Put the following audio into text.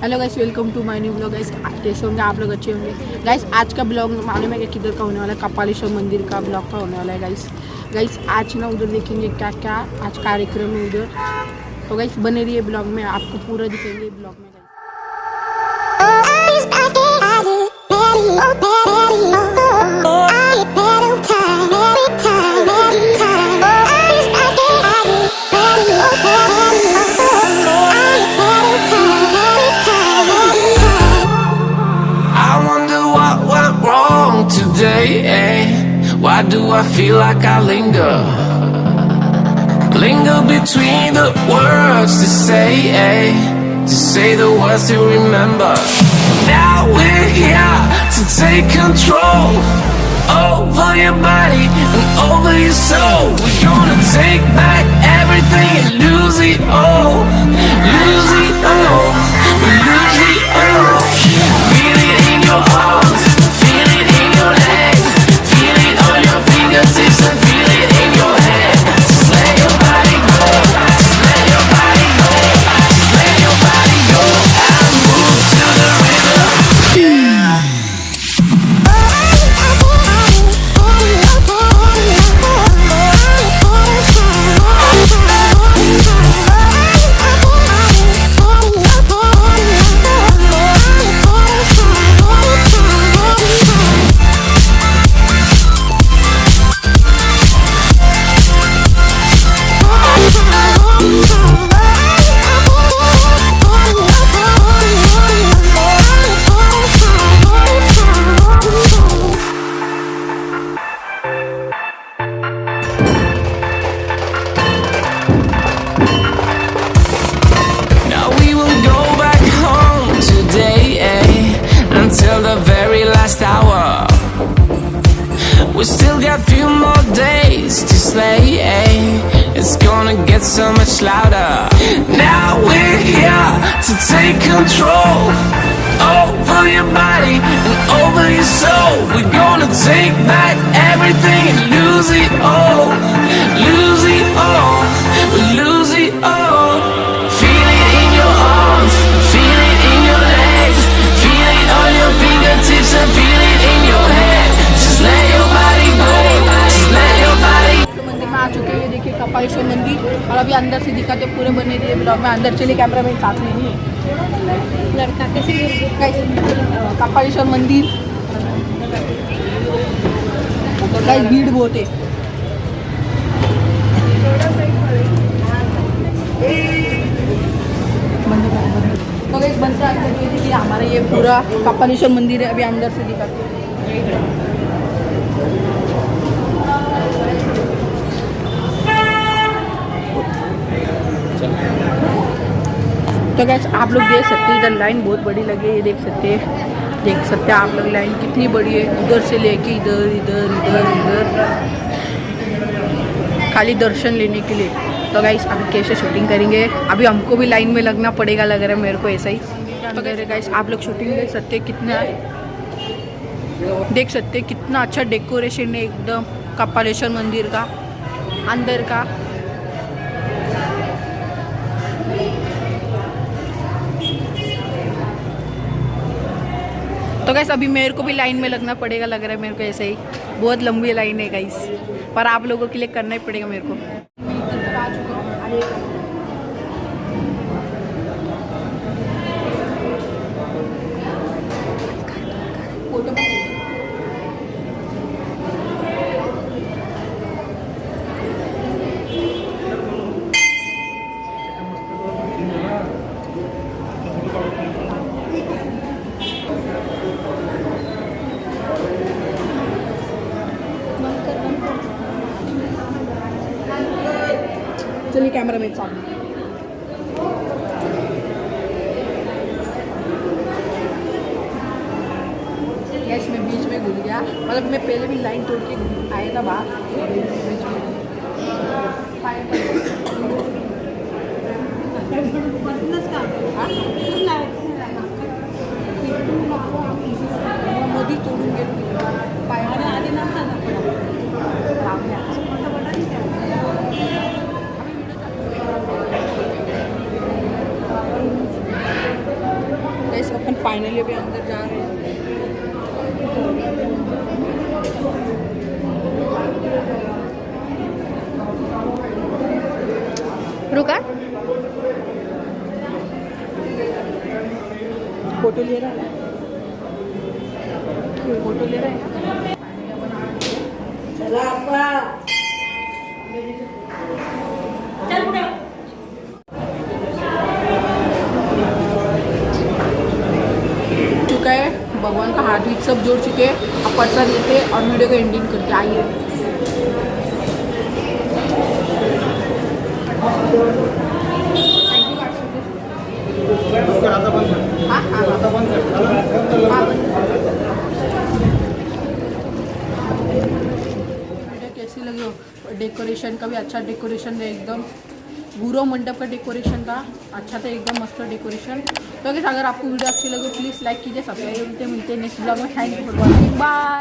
Hello guys, welcome to my new blog. Guys कैसे होंगे आप लोग? अच्छे होंगे। गाइस आज का ब्लॉग मालूम है कि किधर का होने वाला है? कपालेश्वर मंदिर का ब्लॉग का होने वाला है। गाइस आज ना उधर देखेंगे क्या क्या आज कार्यक्रम है उधर। तो गाइस बने रहिए ब्लॉग में, आपको पूरा दिखेंगे ब्लॉग में। Today, why do I feel like I linger between the words to say the words to remember. Now we're here to take control over your body and over your soul. We're gonna take back everything and lose it all, lose it all, lose it all. Feel it in your arms, feel it in your legs, feel it on your fingertips and feel it in your head. Just let your body go, just let your body go, just let your body go and move to the rhythm. Until the very last hour, we still got few more days to slay. It's gonna get so much louder. Now we're here to take control over your body and over your soul. We're gonna take back everything and lose it all, lose it all, lose it all. Feel it in your arms, feel it in your legs, feel it on your fingertips and feel it in your head. Just let your body go, just let your body. मंदिर में आ चुके हैं, देखिए कपालेश्वर मंदिर। और अभी अंदर से दिखाते पूरे बने रहिए ब्लॉग में। अंदर चलिए, कैमरा मैन साथ में नहीं है, लड़का कैसे कपालेश्वर मंदिर। तो गाइस भीड़ बहुत है। तो गाइस बन रहा है, देखिए हमारा ये पूरा कपालेश्वर मंदिर है। अभी अंदर से दिखाते हैं। तो गाइस आप लोग देख सकते हैं, इधर लाइन बहुत बड़ी लगी है। ये देख सकते हैं आप लोग लाइन कितनी बड़ी है, उधर से लेके इधर इधर इधर इधर, खाली दर्शन लेने के लिए। तो गाइस अभी कैसे शूटिंग करेंगे? अभी हमको भी लाइन में लगना पड़ेगा, लग रहा है मेरे को ऐसा ही। तो गाइस आप लोग शूटिंग देख सकते हैं, कितना देख सकते हैं कितना अच्छा डेकोरेशन है एकदम कपालेश्वर मंदिर का अंदर का। तो गाइस अभी मेरे को भी लाइन में लगना पड़ेगा, लग रहा है मेरे को ऐसे ही। बहुत लंबी लाइन है गाइस, पर आप लोगों के लिए करना ही पड़ेगा मेरे को। चलिए कैमरा मेरे सामने। गैस मैं बीच में घुस गया, मतलब मैं पहले भी लाइन तोड़ के आया था बाहर। मोदी तोड़ूंगे आधी ना फाइनली अभी अंदर जा रहे हैं। रुका फोटो ले रहा है, फोटो ले रहा है। चुका है, भगवान का हाथ सब जोड़ चुके हैं। अब प्रसाद लेते हैं और वीडियो को एंडिंग करते। आइए कैसी लगी हो? डेकोरेशन का भी अच्छा डेकोरेशन है, एकदम गुरु मंडप का डेकोरेशन था, अच्छा था एकदम मस्त डेकोरेशन। तो अगर आपको वीडियो अच्छी लगे प्लीज़ लाइक कीजिए, सब्सक्राइब करते। मिलते हैं नेक्स्ट ब्लॉग में। Thank you for watching, bye.